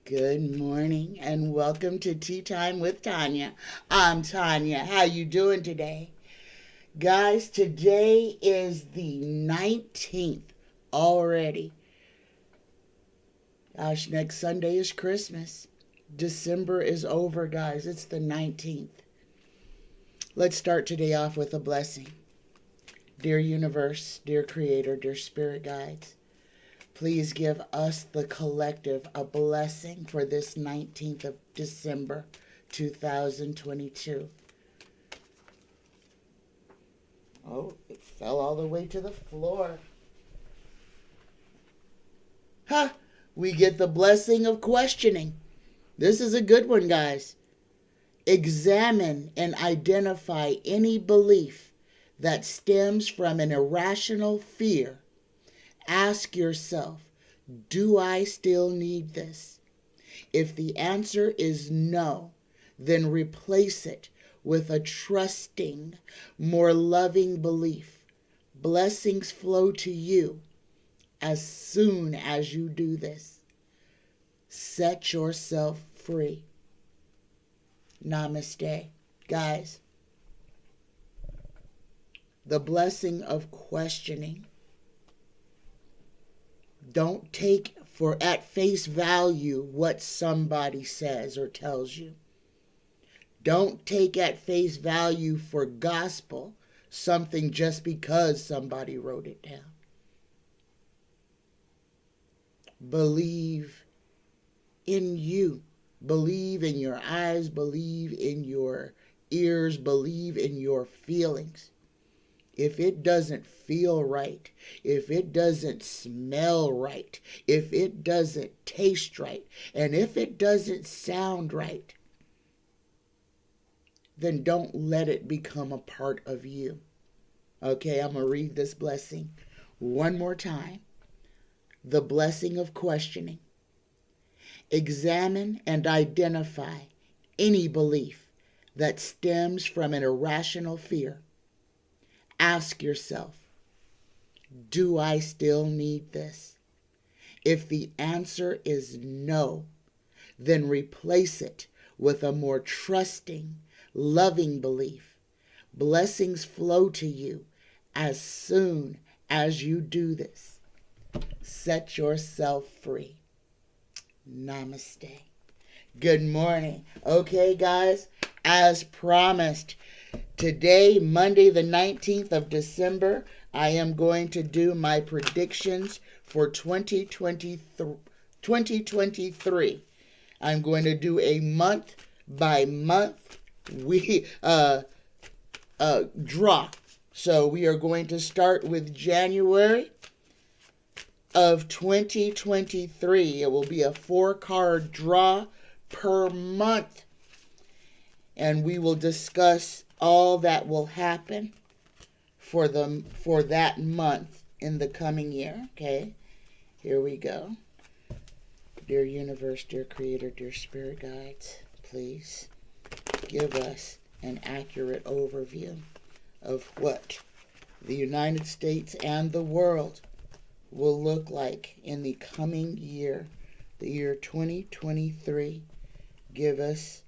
Good morning and welcome to Tea Time with Tanya. I'm Tanya. How you doing today? Guys, today is the 19th already. Gosh, next Sunday is Christmas. December is over, guys. It's the 19th. Let's start today off with a blessing. Dear universe, dear creator, dear spirit guides, please give us, the collective, a blessing for this 19th of December, 2022. Oh, it fell all the way to the floor. Ha! We get the blessing of questioning. This is a good one, guys. Examine and identify any belief that stems from an irrational fear. Ask yourself, do I still need this? If the answer is no, then replace it with a trusting, more loving belief. Blessings flow to you as soon as you do this. Set yourself free. Namaste. Guys, the blessing of questioning. Don't take for at face value what somebody says or tells you. Don't take at face value for gospel something just because somebody wrote it down. Believe in you. Believe in your eyes. Believe in your ears. Believe in your feelings. If it doesn't feel right, if it doesn't smell right, if it doesn't taste right, and if it doesn't sound right, then don't let it become a part of you. Okay, I'm going to read this blessing one more time. The blessing of questioning. Examine and identify any belief that stems from an irrational fear. Ask yourself, do I still need this? If the answer is no, then replace it with a more trusting, loving belief. Blessings flow to you as soon as you do this. Set yourself free. Namaste. Good morning. Okay, guys, as promised, today, Monday the 19th of December, I am going to do my predictions for 2023. I'm going to do a month by month draw. So we are going to start with January of 2023. It will be a 4-card draw per month. And we will discuss all that will happen for that month in the coming year. Okay, here we go. Dear universe, dear creator, dear spirit guides, please give us an accurate overview of what the United States and the world will look like in the coming year, the year 2023. Give us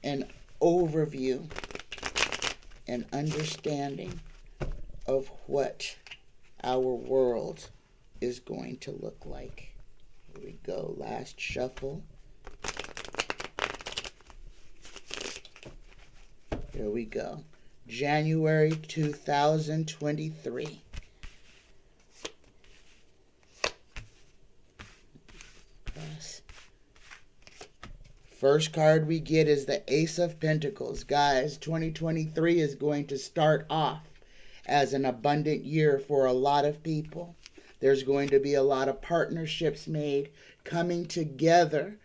an overview and understanding of what our world is going to look like. Here we go. Last shuffle. Here we go. January 2023. First card we get is the Ace of Pentacles. Guys, 2023 is going to start off as an abundant year for a lot of people. There's going to be a lot of partnerships made, coming together.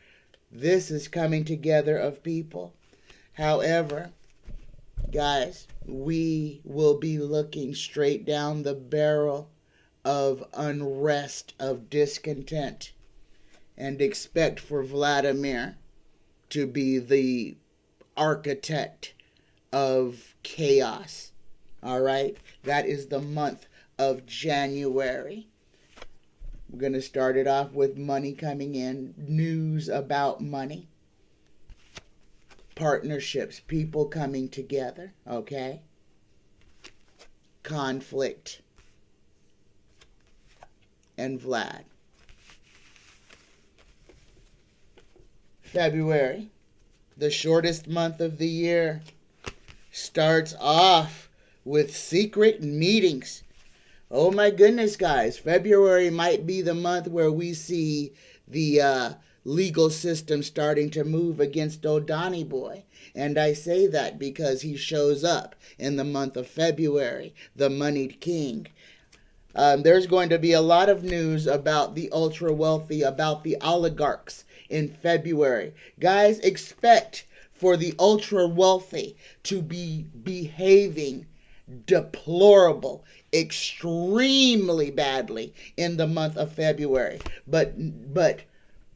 This is coming together of people. However, guys, we will be looking straight down the barrel of unrest, of discontent, and expect for Vladimir to be the architect of chaos. All right? That is the month of January. We're going to start it off with money coming in, news about money, partnerships, people coming together, okay? Conflict, and Vlad. February, the shortest month of the year, starts off with secret meetings. Oh my goodness, guys. February might be the month where we see the legal system starting to move against old Donnie Boy. And I say that because he shows up in the month of February, the moneyed king. There's going to be a lot of news about the ultra wealthy, about the oligarchs in February. Guys, expect for the ultra wealthy to be behaving deplorable, extremely badly in the month of February. But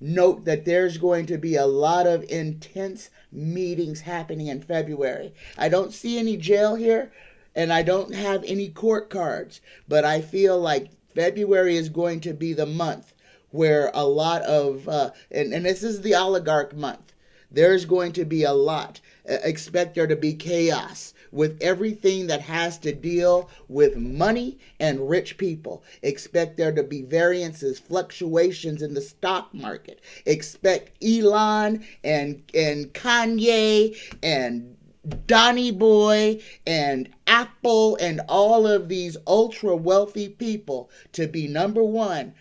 note that there's going to be a lot of intense meetings happening in February. I don't see any jail here, and I don't have any court cards, but I feel like February is going to be the month where a lot of, and this is the oligarch month, there's going to be a lot. Expect there to be chaos with everything that has to deal with money and rich people. Expect there to be variances, fluctuations in the stock market. Expect Elon and Kanye and Donnie Boy and Apple and all of these ultra wealthy people to be number one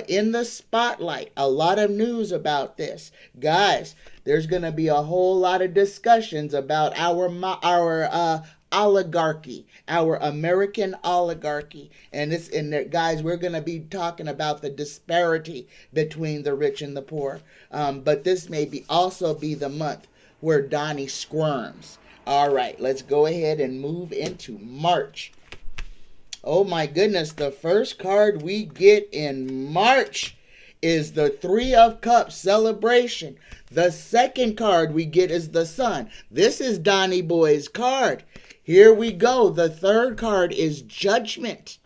in the spotlight. A lot of news about this. Guys, there's going to be a whole lot of discussions about our oligarchy, our American oligarchy. And guys, we're going to be talking about the disparity between the rich and the poor. But this may also be the month where Donnie squirms. All right, let's go ahead and move into March. Oh my goodness, the first card we get in March is the Three of Cups celebration. The second card we get is the Sun. This is Donnie Boy's card. Here we go. The third card is Judgment.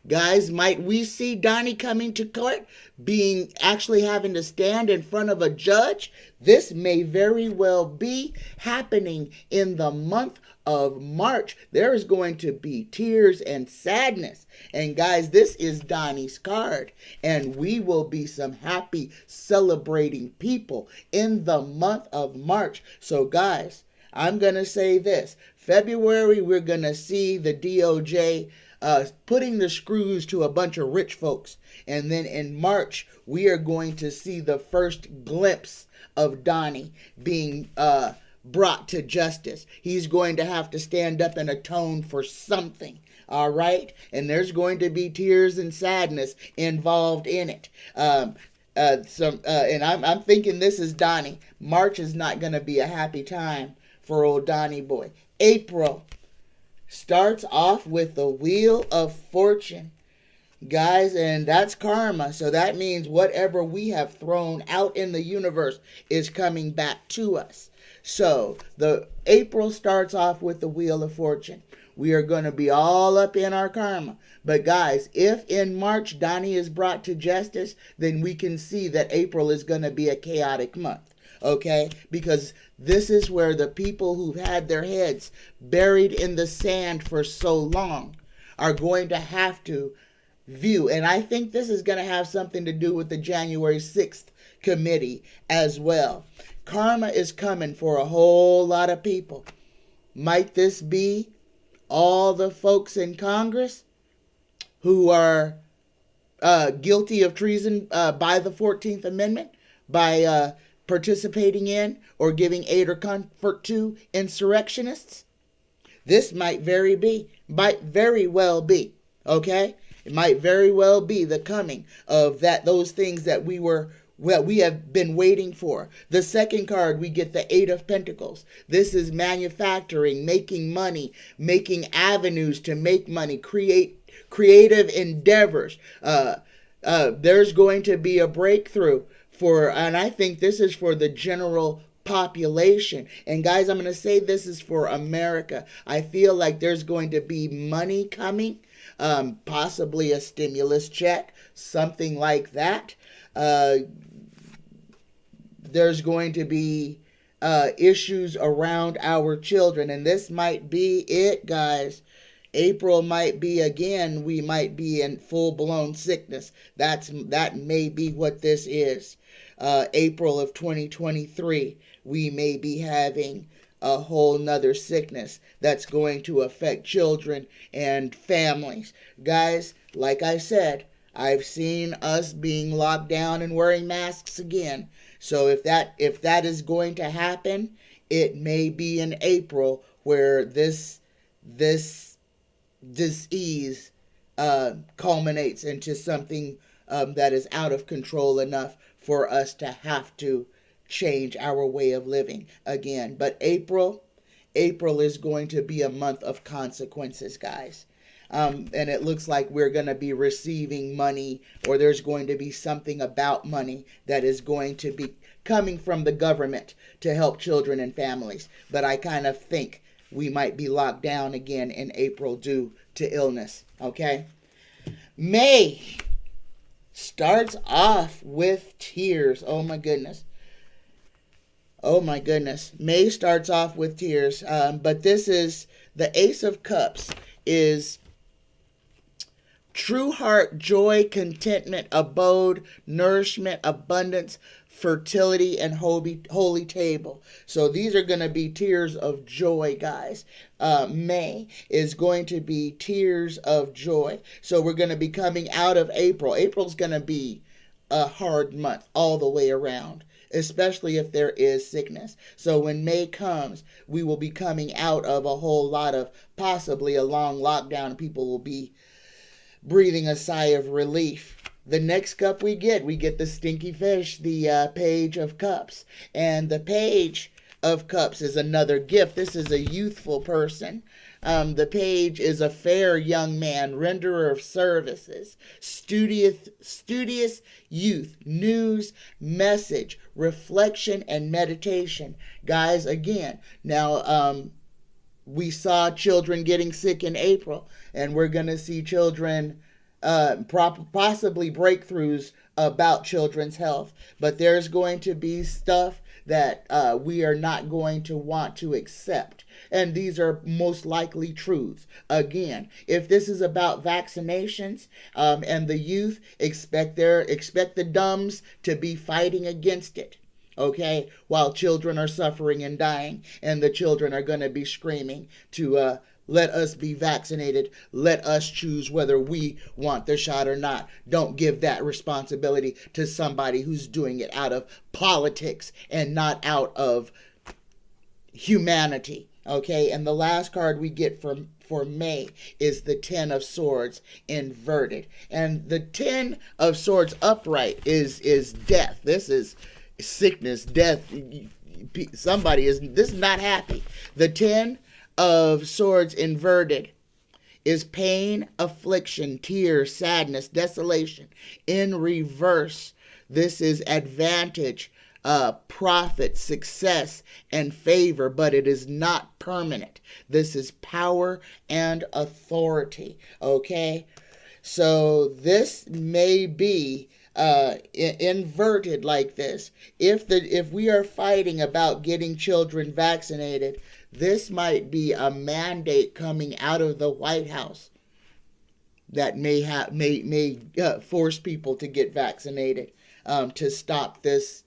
Guys, might we see Donnie coming to court, actually having to stand in front of a judge? This may very well be happening in the month of March. There is going to be tears and sadness. And guys, this is Donnie's card. And we will be some happy, celebrating people in the month of March. So guys, I'm going to say this. February, we're going to see the DOJ putting the screws to a bunch of rich folks. And then in March, we are going to see the first glimpse of Donnie being brought to justice. He's going to have to stand up and atone for something. All right? And there's going to be tears and sadness involved in it. And I'm thinking this is Donnie. March is not going to be a happy time for old Donnie Boy. April starts off with the Wheel of Fortune. Guys, and that's karma. So that means whatever we have thrown out in the universe is coming back to us. So the April starts off with the Wheel of Fortune. We are going to be all up in our karma. But guys, if in March Donnie is brought to justice, then we can see that April is going to be a chaotic month. Okay? Because this is where the people who've had their heads buried in the sand for so long are going to have to view. And I think this is going to have something to do with the January 6th committee as well. Karma is coming for a whole lot of people. Might this be all the folks in Congress who are guilty of treason by the 14th Amendment, by participating in or giving aid or comfort to insurrectionists? This might very well be, okay? It might very well be the coming of those things that we have been waiting for. The second card, we get the Eight of Pentacles. This is manufacturing, making money, making avenues to make money, creative endeavors. There's going to be a breakthrough and I think this is for the general population. And guys, I'm going to say this is for America. I feel like there's going to be money coming possibly a stimulus check, something like that. There's going to be issues around our children, and this might be it, guys. April might be, again, we might be in full-blown sickness. That may be what this is. April of 2023, we may be having a whole nother sickness that's going to affect children and families. Guys, like I said, I've seen us being locked down and wearing masks again. So if that is going to happen, it may be in April where this disease culminates into something that is out of control enough for us to have to change our way of living again. But April is going to be a month of consequences, guys. And it looks like we're going to be receiving money, or there's going to be something about money that is going to be coming from the government to help children and families. But I kind of think we might be locked down again in April due to illness, okay? May starts off with tears. Oh my goodness. May starts off with tears. But this is the Ace of Cups is true heart, joy, contentment, abode, nourishment, abundance, fertility, and holy table. So these are going to be tears of joy, guys. May is going to be tears of joy. So we're going to be coming out of April. April's going to be a hard month all the way around, especially if there is sickness. So when May comes, we will be coming out of a whole lot of possibly a long lockdown. People will be breathing a sigh of relief. The next cup we get the stinky fish, the Page of Cups. And the Page of Cups is another gift. This is a youthful person. The Page is a fair young man, renderer of services, studious youth, news, message, reflection, and meditation. Guys, again, now we saw children getting sick in April, and we're going to see children possibly breakthroughs about children's health. But there's going to be stuff that we are not going to want to accept. And these are most likely truths. Again, if this is about vaccinations and the youth, expect the dumbs to be fighting against it. Okay, while children are suffering and dying, and the children are going to be screaming to let us be vaccinated. Let us choose whether we want the shot or not. Don't give that responsibility to somebody who's doing it out of politics and not out of humanity. Okay, and the last card we get for May is the Ten of Swords inverted. And the Ten of Swords upright is death. This is sickness, death. This is not happy. The Ten of Swords inverted is pain, affliction, tears, sadness, desolation. In reverse, this is advantage, profit, success, and favor, but it is not permanent. This is power and authority. Okay, so this may be inverted like this. If we are fighting about getting children vaccinated, this might be a mandate coming out of the White House that may force people to get vaccinated to stop this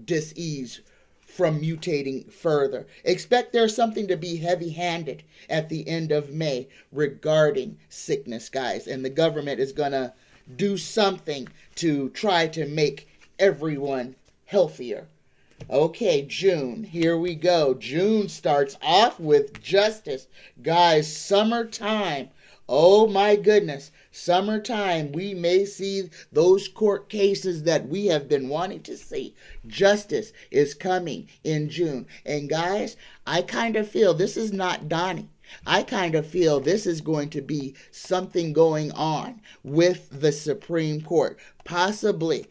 disease from mutating further. Expect there's something to be heavy-handed at the end of May regarding sickness, guys, and the government is gonna do something to try to make everyone healthier. Okay, June, here we go. June starts off with justice. Guys, summertime. Oh my goodness. Summertime, we may see those court cases that we have been wanting to see. Justice is coming in June. And guys, I kind of feel this is not Donnie. I kind of feel this is going to be something going on with the Supreme Court. Possibly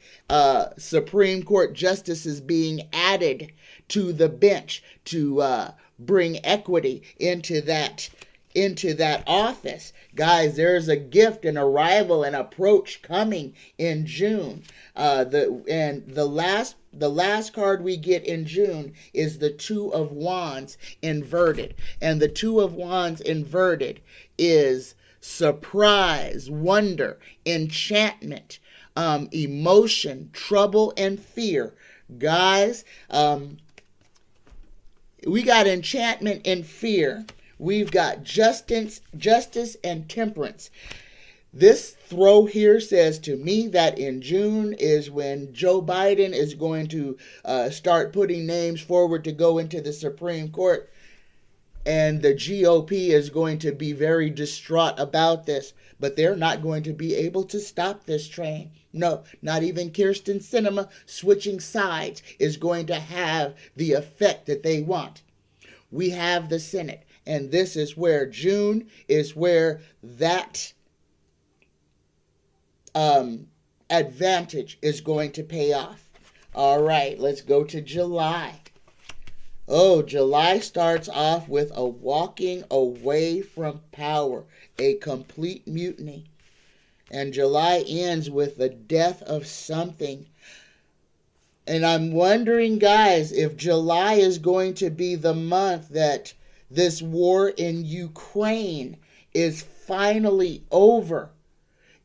Supreme Court justices being added to the bench to bring equity into that into that office. Guys, there's a gift, an arrival, an approach coming in June. The last card we get in June is the Two of Wands inverted. And the Two of Wands inverted is surprise, wonder, enchantment, emotion, trouble, and fear. Guys, we got enchantment and fear. We've got justice and temperance. This throw here says to me that in June is when Joe Biden is going to start putting names forward to go into the Supreme Court. And the GOP is going to be very distraught about this. But they're not going to be able to stop this train. No, not even Kirsten Sinema switching sides is going to have the effect that they want. We have the Senate. And this is where June is where that advantage is going to pay off. All right, let's go to July. Oh, July starts off with a walking away from power, a complete mutiny. And July ends with the death of something. And I'm wondering, guys, if July is going to be the month that this war in Ukraine is finally over.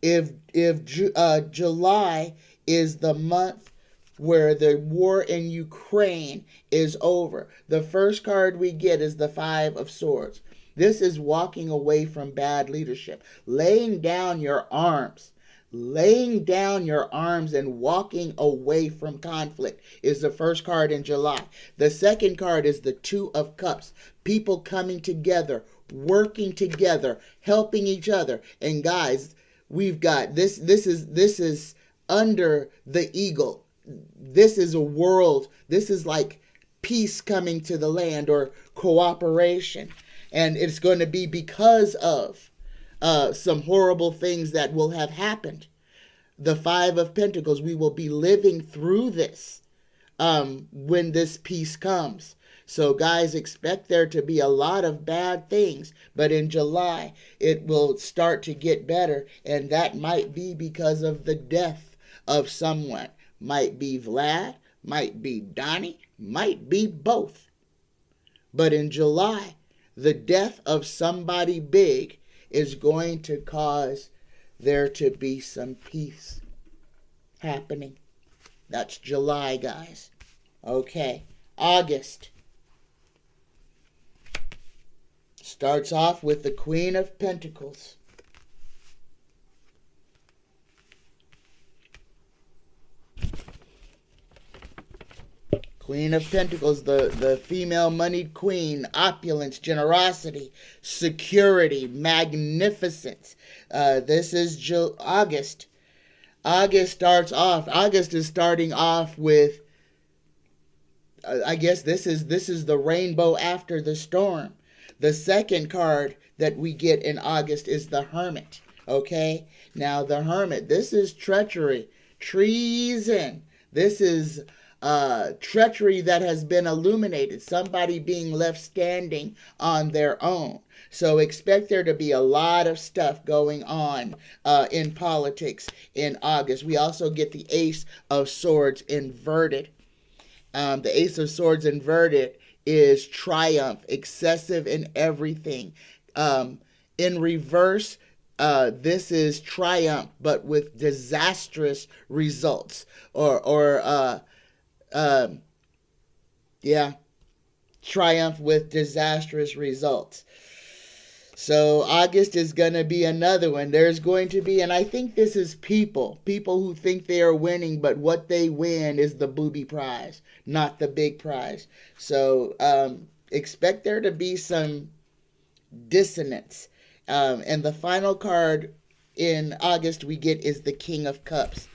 If July is the month where the war in Ukraine is over. The first card we get is the Five of Swords. This is walking away from bad leadership. Laying down your arms. Laying down your arms and walking away from conflict is the first card in July. The second card is the Two of Cups. People coming together, working together, helping each other. And guys, we've got this is under the eagle. This is a world. This is like peace coming to the land or cooperation. And it's going to be because of some horrible things that will have happened. The Five of Pentacles, we will be living through this when this peace comes. So guys, expect there to be a lot of bad things. But in July, it will start to get better. And that might be because of the death of someone. Might be Vlad, might be Donnie, might be both. But in July, the death of somebody big is going to cause there to be some peace happening. That's July, guys. Okay, August starts off with the Queen of Pentacles. Queen of Pentacles, the female moneyed queen, opulence, generosity, security, magnificence. This is August. August is starting off with, I guess this is the rainbow after the storm. The second card that we get in August is the Hermit. Okay? Now the Hermit, this is treachery, treason. This is treachery that has been illuminated, somebody being left standing on their own. So expect there to be a lot of stuff going on in politics in August. We also get the Ace of Swords inverted. The Ace of Swords inverted is triumph, excessive in everything. In reverse, this is triumph, but with disastrous results, triumph with disastrous results. So August is going to be another one. There's going to be, and I think this is people who think they are winning, but what they win is the booby prize, not the big prize. So expect there to be some dissonance. And the final card in August we get is the King of Cups.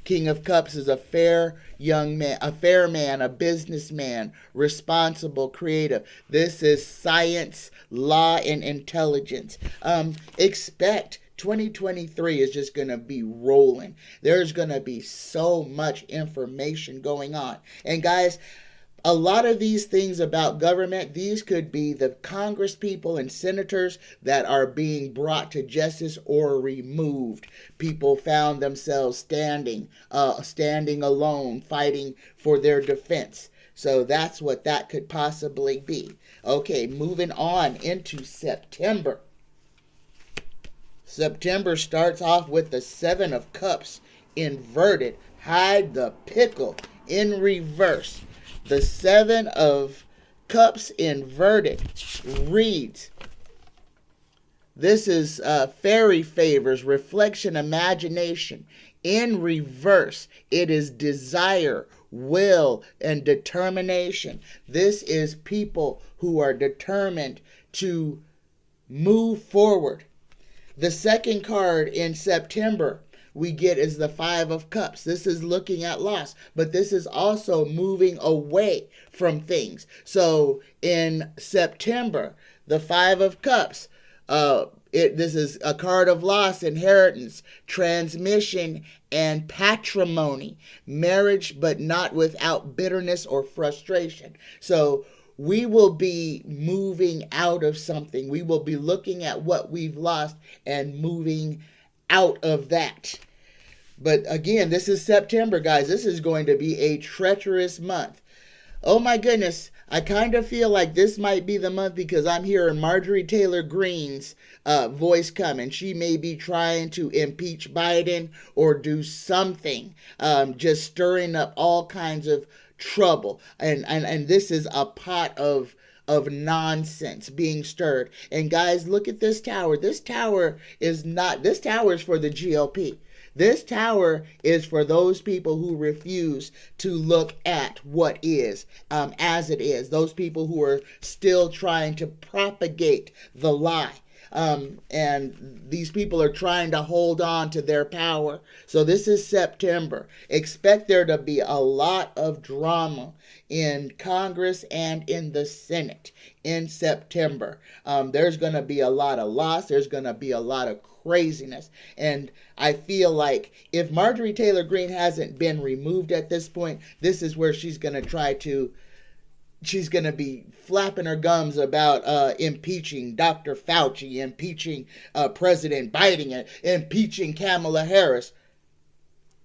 King of Cups is a fair young man, a businessman, responsible, creative. This is science, law, and intelligence. Expect 2023 is just going to be rolling. There's going to be so much information going on. And guys, a lot of these things about government, these could be the Congress people and senators that are being brought to justice or removed. People found themselves standing alone, fighting for their defense. So that's what that could possibly be. Okay, moving on into September. September starts off with the Seven of Cups inverted. Hide the pickle in reverse. The Seven of Cups inverted reads, this is fairy favors, reflection, imagination. In reverse, it is desire, will, and determination. This is people who are determined to move forward. The second card in September we get is the Five of Cups. This is looking at loss, but this is also moving away from things. So in September, the Five of Cups, this is a card of loss, inheritance, transmission, and patrimony. Marriage, but not without bitterness or frustration. So we will be moving out of something. We will be looking at what we've lost and moving out of that. But again, this is September, guys. This is going to be a treacherous month. Oh my goodness, I kind of feel like this might be the month because I'm hearing Marjorie Taylor Greene's voice coming. She may be trying to impeach Biden or do something, just stirring up all kinds of trouble. And this is a pot of nonsense being stirred. And guys, look at this tower. This tower is for the GOP. This tower is for those people who refuse to look at what is as it is. Those people who are still trying to propagate the lie. And these people are trying to hold on to their power. So this is September. Expect there to be a lot of drama in Congress and in the Senate in September. There's going to be a lot of loss. There's going to be a lot of craziness. And I feel like if Marjorie Taylor Greene hasn't been removed at this point, this is where she's going to be flapping her gums about impeaching Dr. Fauci, impeaching President Biden, impeaching Kamala Harris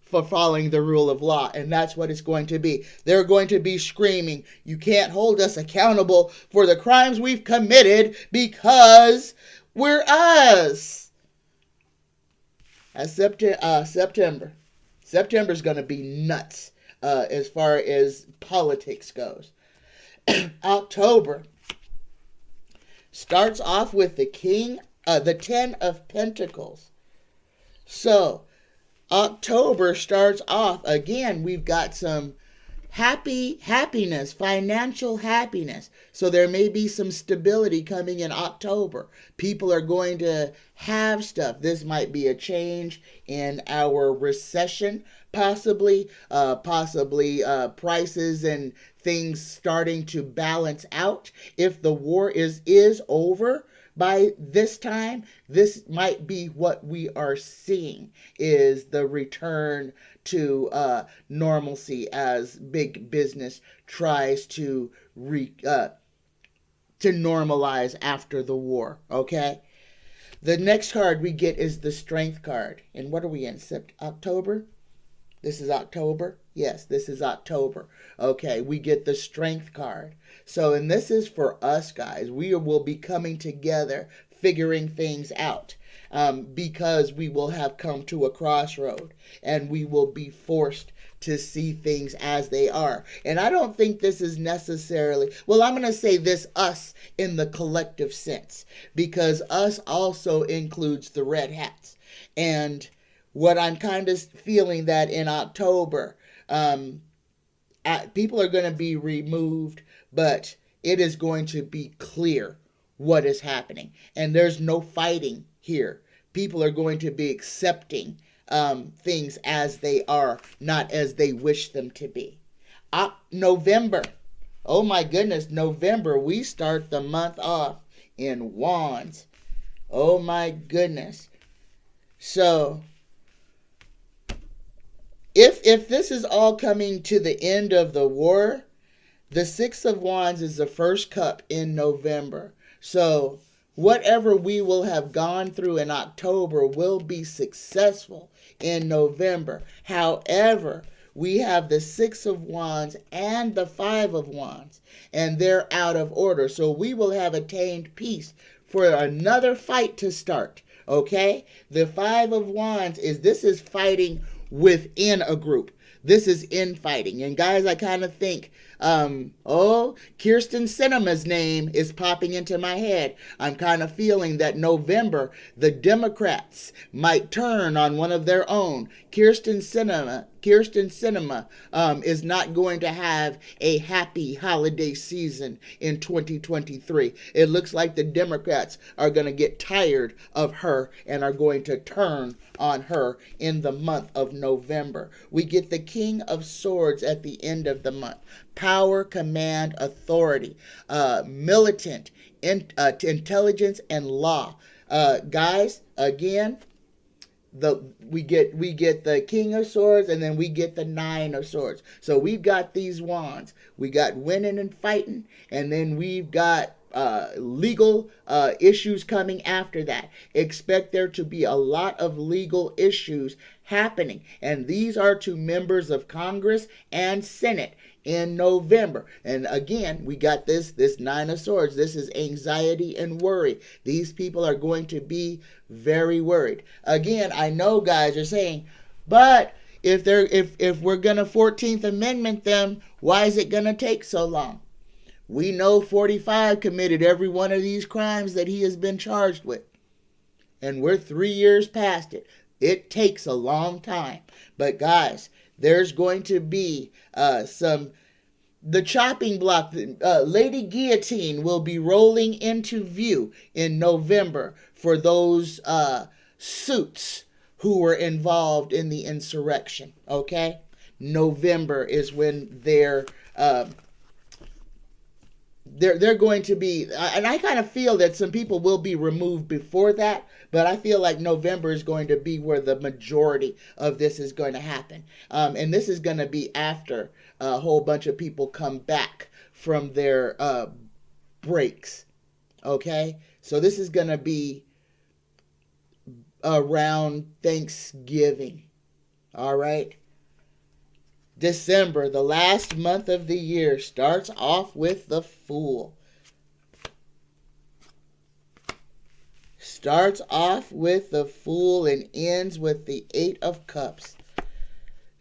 for following the rule of law. And that's what it's going to be. They're going to be screaming, you can't hold us accountable for the crimes we've committed because we're us. September. September's going to be nuts as far as politics goes. October starts off with the Ten of Pentacles. So October starts off, again, we've got some happiness, financial happiness. So there may be some stability coming in October. People are going to have stuff. This might be a change in our recession, possibly prices and things starting to balance out. If the war is over by this time, this might be what we are seeing, is the return to normalcy as big business tries to normalize after the war. Okay. The next card we get is the Strength card. And what are we in? October? This is October? Yes, this is October. Okay, we get the Strength card. So, and this is for us, guys. We will be coming together, figuring things out. Because we will have come to a crossroad and we will be forced to see things as they are. And I don't think this is necessarily, well, I'm going to say this us in the collective sense, because us also includes the red hats. And what I'm kind of feeling that in October, people are going to be removed, but it is going to be clear what is happening. And there's no fighting here. People are going to be accepting things as they are, not as they wish them to be. November. Oh my goodness, November. We start the month off in Wands. Oh my goodness. So, if this is all coming to the end of the war, The Six of Wands is the first cup in November. So whatever we will have gone through in October will be successful in November. However, we have the Six of Wands and the Five of Wands, and they're out of order. So we will have attained peace for another fight to start. Okay? The Five of Wands this is fighting within a group. This is infighting. And guys, I kind of think, Kyrsten Sinema's name is popping into my head. I'm kind of feeling that November, the Democrats might turn on one of their own. Kyrsten Sinema is not going to have a happy holiday season in 2023. It looks like the Democrats are going to get tired of her and are going to turn on her in the month of November. We get the King of Swords at the end of the month. Power, command, authority, militant, intelligence, and law. Guys, again, we get the King of Swords, and then we get the Nine of Swords. So we've got these wands. We got winning and fighting, and then we've got legal issues coming after that. Expect there to be a lot of legal issues happening, and these are to members of Congress and Senate in November. And again, we got this Nine of Swords. This is anxiety and worry. These people are going to be very worried. Again, I know guys are saying, but if we're gonna 14th Amendment them, why is it gonna take so long? We know 45 committed every one of these crimes that he has been charged with. And we're 3 years past it. It takes a long time. But guys, there's going to be the chopping block. Lady Guillotine will be rolling into view in November for those suits who were involved in the insurrection. Okay? November is when they're going to be, and I kind of feel that some people will be removed before that, but I feel like November is going to be where the majority of this is going to happen. And this is going to be after a whole bunch of people come back from their breaks. Okay? So this is going to be around Thanksgiving. All right? December, the last month of the year, starts off with the Fool. Starts off with the Fool and ends with the Eight of Cups.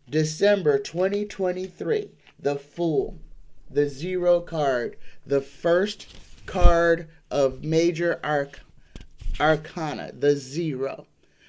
December 2023, the Fool, the Zero card, the first card of major arcana, the Zero.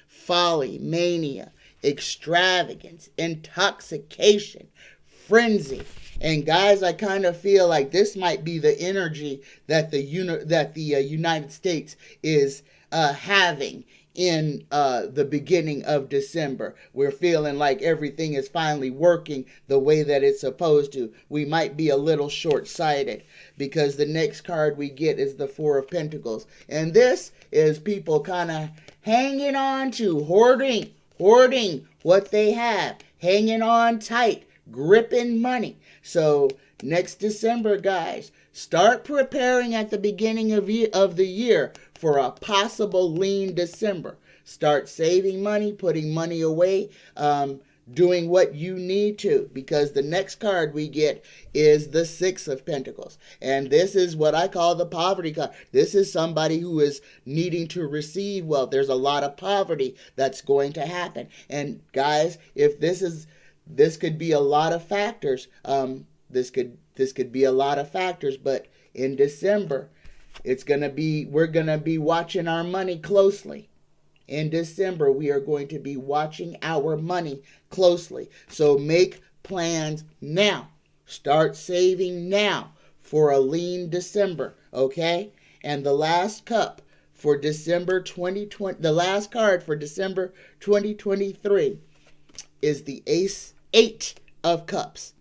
Folly, mania, extravagance, intoxication, frenzy. And guys, I kind of feel like this might be the energy that the United States is having in the beginning of December. We're feeling like everything is finally working the way that it's supposed to. We might be a little short-sighted because the next card we get is the Four of Pentacles. And this is people kind of hanging on to, hoarding what they have, hanging on tight, gripping money. So next December, guys, start preparing at the beginning of the year for a possible lean December. Start saving money, putting money away, doing what you need to, because the next card we get is the Six of Pentacles. And this is what I call the poverty card. This is somebody who is needing to receive wealth. There's a lot of poverty that's going to happen. And guys, if this could be a lot of factors. This could be a lot of factors, but in December, we're gonna be watching our money closely. In December, we are going to be watching our money closely. So make plans now. Start saving now for a lean December, okay? And the last cup for December 2020, the last card for December 2023 is the Eight of Cups.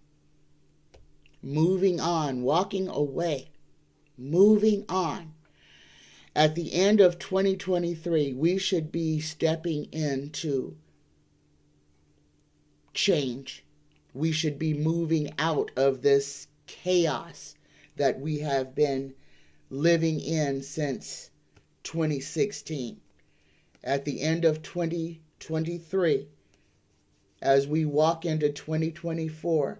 Moving on, walking away, moving on. At the end of 2023, we should be stepping into change. We should be moving out of this chaos that we have been living in since 2016. At the end of 2023, as we walk into 2024,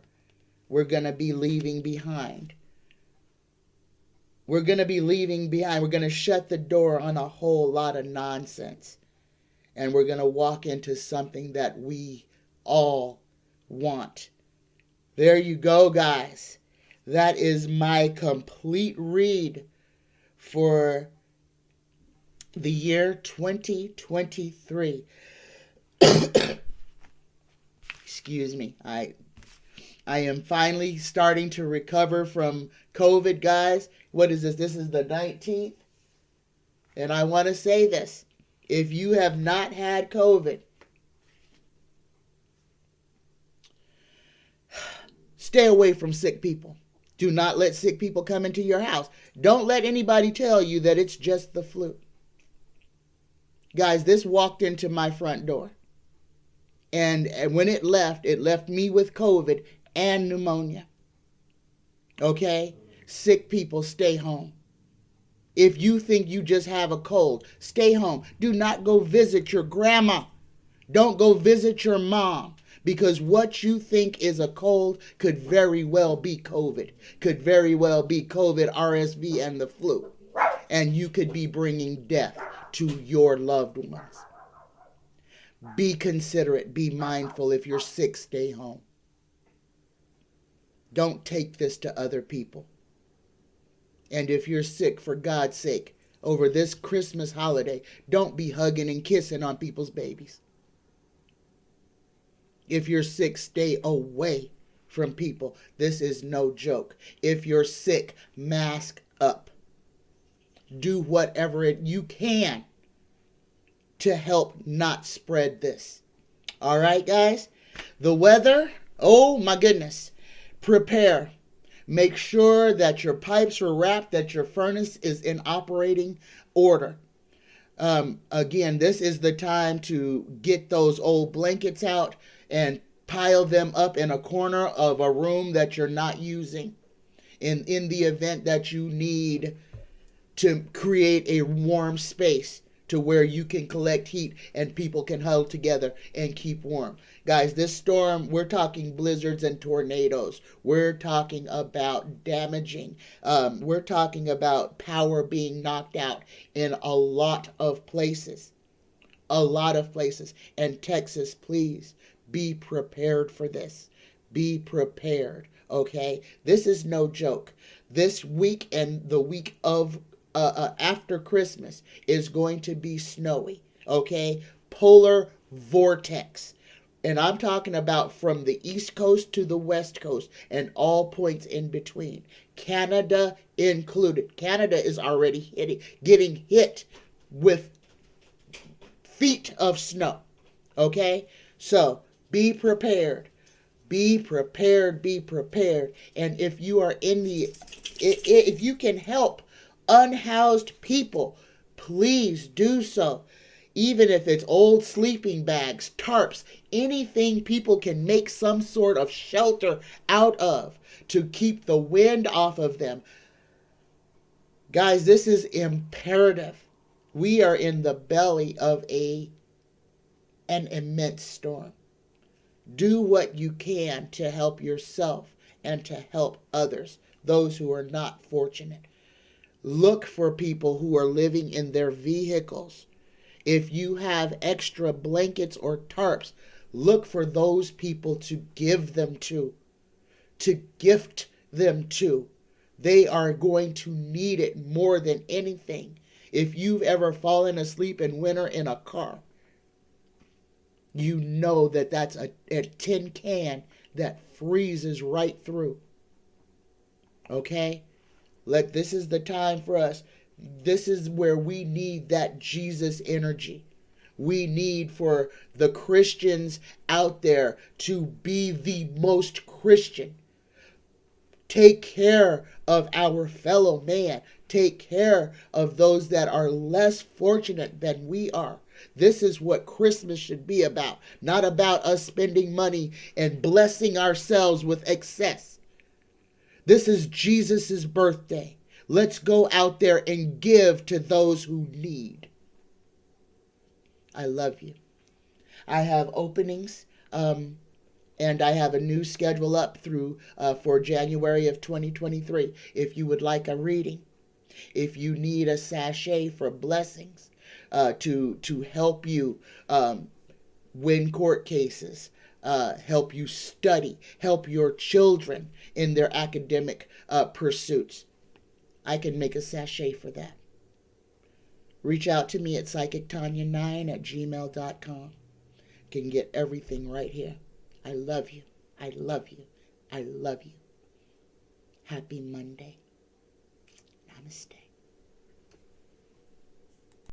we're going to be leaving behind. We're going to be leaving behind. We're going to shut the door on a whole lot of nonsense. And we're going to walk into something that we all want. There you go, guys. That is my complete read for the year 2023. Excuse me. I am finally starting to recover from COVID, guys. What is this? This is the 19th. And I want to say this. If you have not had COVID, stay away from sick people. Do not let sick people come into your house. Don't let anybody tell you that it's just the flu. Guys, this walked into my front door. And when it left me with COVID and pneumonia. Okay? Sick people, stay home. If you think you just have a cold, stay home. Do not go visit your grandma. Don't go visit your mom. Because what you think is a cold could very well be COVID. Could very well be COVID, RSV, and the flu. And you could be bringing death to your loved ones. Be considerate. Be mindful. If you're sick, stay home. Don't take this to other people. And if you're sick, for God's sake, over this Christmas holiday, don't be hugging and kissing on people's babies. If you're sick, stay away from people. This is no joke. If you're sick, mask up. Do whatever you can to help not spread this. All right, guys? The weather, oh my goodness. Prepare. Make sure that your pipes are wrapped, that your furnace is in operating order. Again, this is the time to get those old blankets out and pile them up in a corner of a room that you're not using. In the event that you need to create a warm space to where you can collect heat and people can huddle together and keep warm. Guys, this storm, we're talking blizzards and tornadoes. We're talking about damaging. We're talking about power being knocked out in a lot of places. A lot of places. And Texas, please be prepared for this. Be prepared, okay? This is no joke. This week and the week of after Christmas is going to be snowy, okay? Polar vortex. And I'm talking about from the East Coast to the West Coast and all points in between. Canada included. Canada is already getting hit with feet of snow, okay? So be prepared. Be prepared, be prepared. And if you are if you can help unhoused people, please do so. Even if it's old sleeping bags, tarps, anything people can make some sort of shelter out of to keep the wind off of them. Guys, this is imperative. We are in the belly of an immense storm. Do what you can to help yourself and to help others, those who are not fortunate. Look for people who are living in their vehicles. If you have extra blankets or tarps, look for those people to give them to gift them to. They are going to need it more than anything. If you've ever fallen asleep in winter in a car, you know that that's a tin can that freezes right through. Okay? This is the time for us. This is where we need that Jesus energy. We need for the Christians out there to be the most Christian. Take care of our fellow man. Take care of those that are less fortunate than we are. This is what Christmas should be about. Not about us spending money and blessing ourselves with excess. This is Jesus' birthday. Let's go out there and give to those who need. I love you. I have openings, and I have a new schedule up through for January of 2023. If you would like a reading, if you need a sachet for blessings, to help you win court cases, help you study, help your children in their academic pursuits, I can make a sachet for that. Reach out to me at psychictanya9@gmail.com. Can get everything right here. I love you. I love you. I love you. Happy Monday. Namaste.